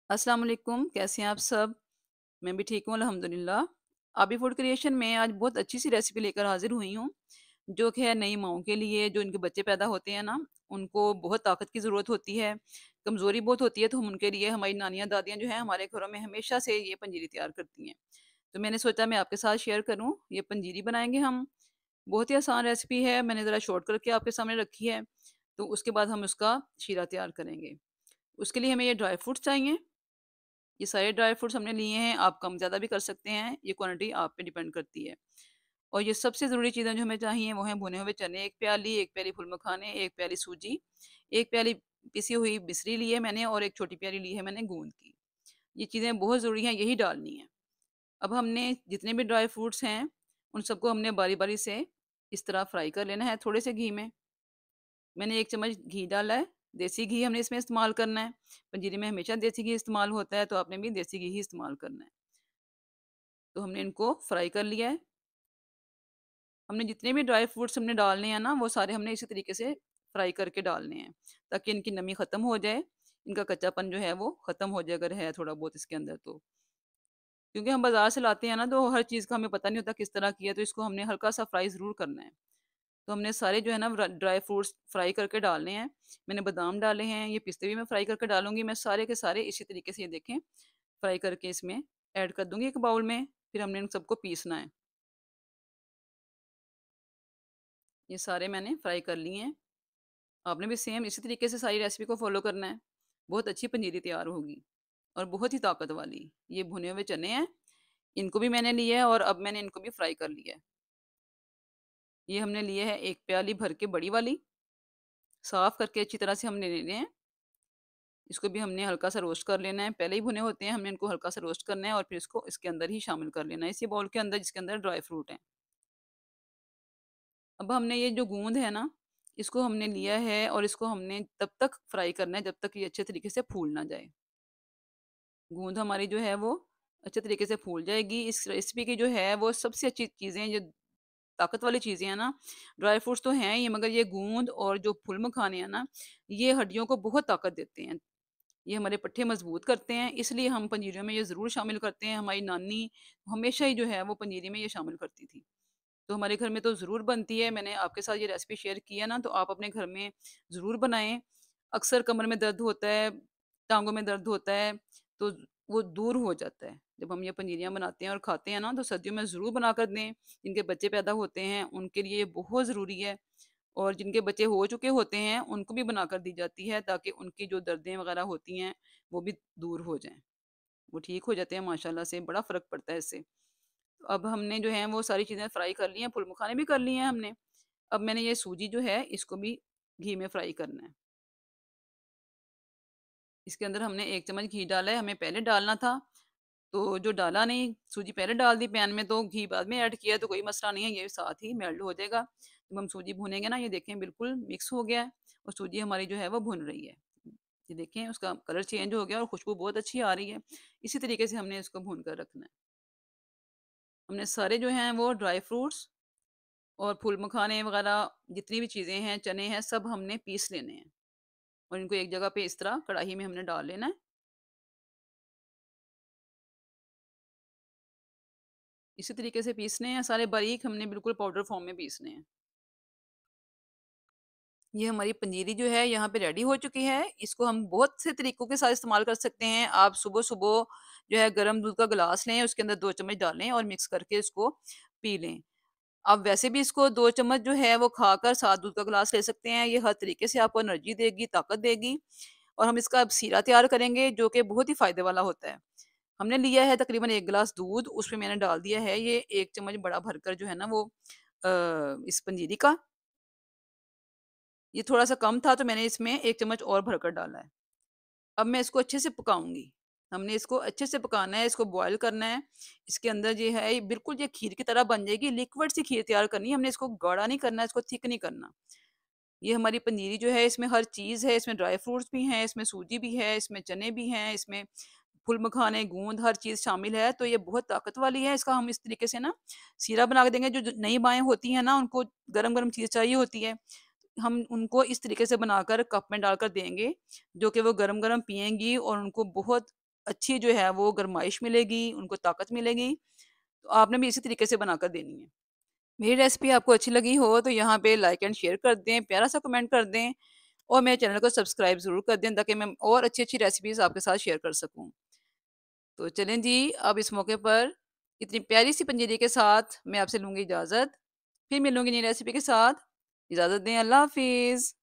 अस्सलाम वालेकुम, कैसे हैं आप सब? मैं भी ठीक हूँ अल्हम्दुलिल्लाह। अभी फूड क्रिएशन में आज बहुत अच्छी सी रेसिपी लेकर हाज़िर हुई हूँ, जो कि है नई माँओं के लिए, जो इनके बच्चे पैदा होते हैं ना, उनको बहुत ताकत की ज़रूरत होती है, कमज़ोरी बहुत होती है, तो हम उनके लिए हमारी नानियाँ, दादियाँ जो हैं हमारे घरों में हमेशा से ये पंजीरी तैयार करती हैं। तो मैंने सोचा मैं आपके साथ शेयर करूँ, ये पंजीरी बनाएँगे हम। बहुत ही आसान रेसिपी है, मैंने ज़रा शॉर्ट करके आपके सामने रखी है, तो उसके बाद हम उसका शीरा तैयार करेंगे। उसके लिए हमें ये ड्राई फ्रूट्स चाहिए। ये सारे ड्राई फ्रूट्स हमने लिए हैं, आप कम ज़्यादा भी कर सकते हैं, ये क्वांटिटी आप पे डिपेंड करती है। और ये सबसे ज़रूरी चीज़ें जो हमें चाहिए वो हैं भुने हुए चने 1 प्याली, 1 प्याली फूल मखाने, 1 प्याली सूजी, 1 प्याली पिसी हुई मिश्री ली है मैंने और 1 छोटी प्याली ली है मैंने गूंद की। ये चीज़ें बहुत ज़रूरी हैं, यही डालनी है। अब हमने जितने भी ड्राई फ्रूट्स हैं, उन सबको हमने बारी-बारी से इस तरह फ्राई कर लेना है थोड़े से घी में। मैंने 1 चम्मच घी डाला है, देसी घी हमने इसमें इस्तेमाल करना है। पंजीरी में हमेशा देसी घी इस्तेमाल होता है, तो आपने भी देसी घी ही इस्तेमाल करना है। तो हमने इनको फ्राई कर लिया है। हमने जितने भी ड्राई फ्रूट्स हमने डालने हैं ना, वो सारे हमने इसी तरीके से फ्राई करके डालने हैं, ताकि इनकी नमी ख़त्म हो जाए, इनका कच्चापन जो है वो ख़त्म हो जाए अगर है थोड़ा बहुत इसके अंदर तो। क्योंकि हम बाज़ार से लाते हैं ना, तो हर चीज़ का हमें पता नहीं होता किस तरह की है, तो इसको हमने हल्का-सा फ्राई ज़रूर करना है। तो हमने सारे जो है ना ड्राई फ्रूट्स फ्राई करके डालने हैं। मैंने बादाम डाले हैं, ये पिस्ते भी मैं फ्राई करके डालूँगी। मैं सारे के सारे इसी तरीके से ये देखें फ्राई करके इसमें ऐड कर दूँगी एक बाउल में, फिर हमने इन सबको पीसना है। ये सारे मैंने फ्राई कर लिए हैं। आपने भी सेम इसी तरीके से सारी रेसिपी को फ़ॉलो करना है। बहुत अच्छी पंजीरी तैयार होगी और बहुत ही ताकत वाली। ये भुने हुए चने हैं, इनको भी मैंने लिया है और अब मैंने इनको भी फ्राई कर लिया है। ये हमने लिए है 1 प्याली भर के बड़ी वाली, साफ़ करके अच्छी तरह से हमने लेने हैं। इसको भी हमने हल्का-सा रोस्ट कर लेना है। पहले ही भुने होते हैं, हमने इनको हल्का-सा रोस्ट करना है और फिर इसको इसके अंदर ही शामिल कर लेना है, इसी बाउल के अंदर जिसके अंदर ड्राई फ्रूट हैं। अब हमने ये जो गूँद है ना, इसको हमने लिया है और इसको हमने तब तक फ्राई करना है जब तक ये अच्छे तरीके से फूल ना जाए। गूँद हमारी जो है वो अच्छे तरीके से फूल जाएगी। इस रेसिपी की जो है वो सबसे अच्छी चीज़ें ये ताकत वाली चीज़ें हैं ना, ड्राई फ्रूट्स तो हैं ही मगर ये गूँद और जो फूल मखाने हैं ना, ये हड्डियों को बहुत ताकत देते हैं। ये हमारे पट्टे मज़बूत करते हैं, इसलिए हम पंजीरियों में ये ज़रूर शामिल करते हैं। हमारी नानी हमेशा ही जो है वो पंजीरी में ये शामिल करती थी। तो हमारे घर में तो ज़रूर बनती है। मैंने आपके साथ ये रेसिपी शेयर की है ना, तो आप अपने घर में ज़रूर बनाएँ। अक्सर कमर में दर्द होता है, टाँगों में दर्द होता है, तो वो दूर हो जाता है। जब हम ये पंजीरियाँ बनाते हैं और खाते हैं ना, तो सर्दियों में ज़रूर बनाकर दें। जिनके बच्चे पैदा होते हैं, उनके लिए ये बहुत ज़रूरी है और जिनके बच्चे हो चुके होते हैं, उनको भी बनाकर दी जाती है ताकि उनकी जो दर्दें वग़ैरह होती हैं, वो भी दूर हो जाएँ। वो ठीक हो जाते हैं माशाल्लाह से, बड़ा फ़र्क पड़ता है इससे। तो अब हमने जो है वो सारी चीज़ें फ्राई कर ली हैं, फूल मखाने भी कर लिए हैं हमने। अब मैंने ये सूजी जो है इसको भी घी में फ्राई करना है। इसके अंदर हमने 1 चम्मच घी डाला है, हमें पहले डालना था, तो जो डाला नहीं, सूजी पहले डाल दी पैन में तो घी बाद में ऐड किया तो कोई मसला नहीं है, ये साथ ही मेल्ट हो जाएगा। जब हम सूजी भूनेंगे ना, ये देखें बिल्कुल मिक्स हो गया है और सूजी हमारी जो है वो भुन रही है। ये देखें उसका कलर चेंज हो गया और खुशबू बहुत अच्छी आ रही है। इसी तरीके से हमने इसको भून कर रखना है। हमने सारे जो हैं वो ड्राई फ्रूट्स और फूल मखाने वगैरह जितनी भी चीज़ें हैं, चने हैं, सब हमने पीस लेने हैं और इनको एक जगह पे इस तरह कढ़ाई में हमने डाल लेना है। इसी तरीके से पीसने हैं सारे बारीक हमने बिल्कुल पाउडर फॉर्म में पीसने हैं। ये हमारी पंजीरी जो है यहाँ पे रेडी हो चुकी है। इसको हम बहुत से तरीकों के साथ इस्तेमाल कर सकते हैं। आप सुबह-सुबह जो है गरम दूध का गिलास लें, उसके अंदर 2 चम्मच डालें और मिक्स करके इसको पी लें। आप वैसे भी इसको 2 चम्मच जो है वो खाकर साथ दूध का गिलास ले सकते हैं। ये हर तरीके से आपको एनर्जी देगी, ताकत देगी और हम इसका अब सीरा तैयार करेंगे जो कि बहुत ही फ़ायदे वाला होता है। हमने लिया है तकरीबन 1 गिलास दूध, उसमें मैंने डाल दिया है ये 1 चम्मच बड़ा भरकर जो है ना वो इस पंजीरी का। ये थोड़ा-सा कम था तो मैंने इसमें 1 चम्मच और भरकर डाला है। अब मैं इसको अच्छे से पकाऊँगी। हमने इसको अच्छे से पकाना है, इसको बॉयल करना है। इसके अंदर ये है, ये बिल्कुल ये खीर की तरह बन जाएगी, लिक्विड सी खीर तैयार करनी है। हमने इसको गाढ़ा नहीं करना, इसको थिक नहीं करना। ये हमारी पनीरी जो है, इसमें हर चीज़ है, इसमें ड्राई फ्रूट्स भी हैं, इसमें सूजी भी है, इसमें चने भी हैं, इसमें फूल मखाने, गूँद हर चीज़ शामिल है, तो ये बहुत ताकत वाली है। इसका हम इस तरीके से ना सीरा बना के देंगे, जो जो नई माएँ होती हैं ना, उनको गरम-गरम चीज़ चाहिए होती है। हम उनको इस तरीके से बनाकर कप में डालकर देंगे, जो कि वो गरम-गरम पिएँगी और उनको बहुत अच्छी जो है वो गरमाइश मिलेगी, उनको ताकत मिलेगी। तो आपने भी इसी तरीके से बनाकर देनी है। मेरी रेसिपी आपको अच्छी लगी हो तो यहाँ पे लाइक एंड शेयर कर दें, प्यारा-सा कमेंट कर दें और मेरे चैनल को सब्सक्राइब ज़रूर कर दें ताकि मैं और अच्छी-अच्छी रेसिपीज़ आपके साथ शेयर कर सकूँ। तो चलें जी, अब इस मौके पर इतनी प्यारी-सी पंजीरी के साथ मैं आपसे लूँगी इजाज़त। फिर मिलूँगी नई रेसिपी के साथ। इजाज़त दें, अल्लाह हाफ़िज़।